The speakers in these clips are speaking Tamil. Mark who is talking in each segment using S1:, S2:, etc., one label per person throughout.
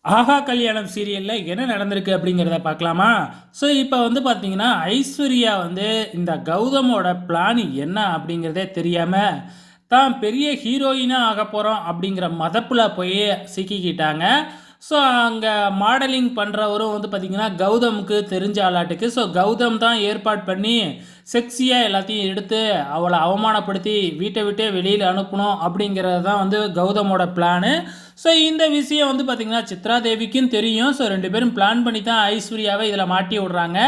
S1: ஆஹா கல்யாணம் சீரியல்ல என்ன நடந்திருக்கு அப்படிங்கிறத பார்க்கலாமா? ஸோ இப்போ வந்து பார்த்தீங்கன்னா, ஐஸ்வர்யா வந்து இந்த கௌதமோட பிளான் என்ன அப்படிங்கிறதே தெரியாம, தான் பெரிய ஹீரோயினா ஆகப்போறோம் அப்படிங்கிற மதப்புல போய் சிக்கிக்கிட்டாங்க. ஸோ அங்க மாடலிங் பண்றவரும் வந்து பார்த்தீங்கன்னா, கௌதமுக்கு தெரிஞ்ச ஆளாட்டுக்கு. ஸோ கௌதம் தான் ஏற்பாடு பண்ணி, செக்ஸியா எல்லாத்தையும் எடுத்து அவள அவமானப்படுத்தி வீட்ட விட்டே வெளியில அனுப்பணும் அப்படிங்கிறது தான் வந்து கௌதமோட பிளானு. ஸோ இந்த விஷயம் வந்து பார்த்தீங்கன்னா, சித்ரா தேவிக்கும் தெரியும். ஸோ 2 பேரும் பிளான் பண்ணி தான் ஐஸ்வர்யாவ இதில மாட்டி விடுறாங்க.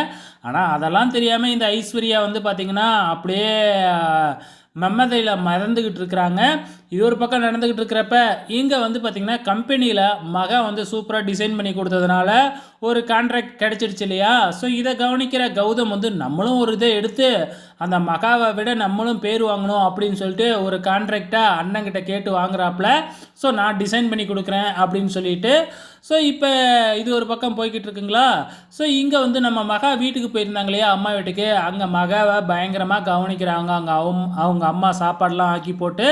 S1: ஆனா, அதெல்லாம் தெரியாம இந்த ஐஸ்வர்யா வந்து பார்த்தீங்கன்னா, அப்படியே மன்மதையில மறந்துகிட்டு இருக்கிறாங்க. இது ஒரு பக்கம் நடந்துகிட்டு இருக்கிறப்ப, இங்க வந்து பார்த்தீங்கன்னா, கம்பெனியில மகா வந்து சூப்பரா டிசைன் பண்ணி குடுத்ததுனால, ஒரு கான்ட்ராக்ட் கிடைச்சிடுச்சு இல்லையா? ஸோ இத கவனிக்கிற கௌதம் வந்து, நம்மளும் ஒரு இத எடுத்து, அந்த மகாவ விட நம்மளும் பேர் வாங்கணும் அப்படின்னு சொல்லிட்டு, ஒரு கான்ட்ராக்ட்ட அண்ணன்கிட்ட கேட்டு வாங்குறாப்ல. ஸோ நான் டிசைன் பண்ணி குடுக்குறேன் அப்படின்னு சொல்லிட்டு, ஸோ இப்ப இது ஒரு பக்கம் போய்க்கிட்டு இருக்குங்களா? ஸோ இங்க வந்து நம்ம மகா வீட்டுக்கு போயிருந்தாங்க இல்லையா? அம்மா வீட்டுக்கு. அங்க மகாவ பயங்கரமா கவனிக்கிறாங்க. அங்க அவங்க அம்மா சாப்பாடுலாம் ஆக்கி போட்டு,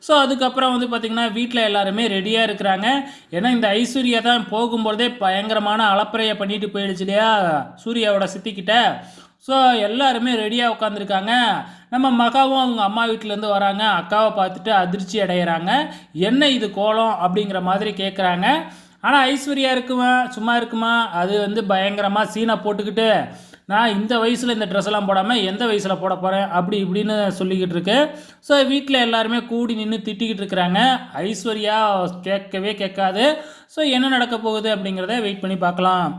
S1: ஸோ அதுக்கப்புறம் வந்து பார்த்திங்கன்னா, வீட்டில் எல்லாருமே ரெடியாக இருக்கிறாங்க. ஏன்னா இந்த ஐஸ்வர்யா தான் போகும்பொழுதே பயங்கரமான அலப்பறையை பண்ணிட்டு போயிடுச்சு இல்லையா சூர்யாவோட சித்திக்கிட்ட. ஸோ எல்லாருமே ரெடியாக உட்காந்துருக்காங்க. நம்ம மகாவும் அவங்க அம்மா வீட்டிலேருந்து வராங்க. அக்காவை பார்த்துட்டு அதிர்ச்சி அடைகிறாங்க. என்ன இது கோலம் அப்படிங்கிற மாதிரி கேட்குறாங்க. ஆனால் ஐஸ்வர்யா இருக்குமா சும்மா இருக்குமா, அது வந்து பயங்கரமாக சீனை போட்டுக்கிட்டு, நான் இந்த வயசில் இந்த ட்ரெஸ்ஸெல்லாம் போடாமல் எந்த வயசில் போட போகிறேன் அப்படி இப்படின்னு சொல்லிக்கிட்டு இருக்கு. ஸோ வீட்டில் எல்லாருமே கூடி நின்று திட்டிக்கிட்டு இருக்கிறாங்க. ஐஸ்வர்யா கேட்கவே கேட்காது. ஸோ என்ன நடக்க போகுது அப்படிங்கிறத வெயிட் பண்ணி பார்க்கலாம்.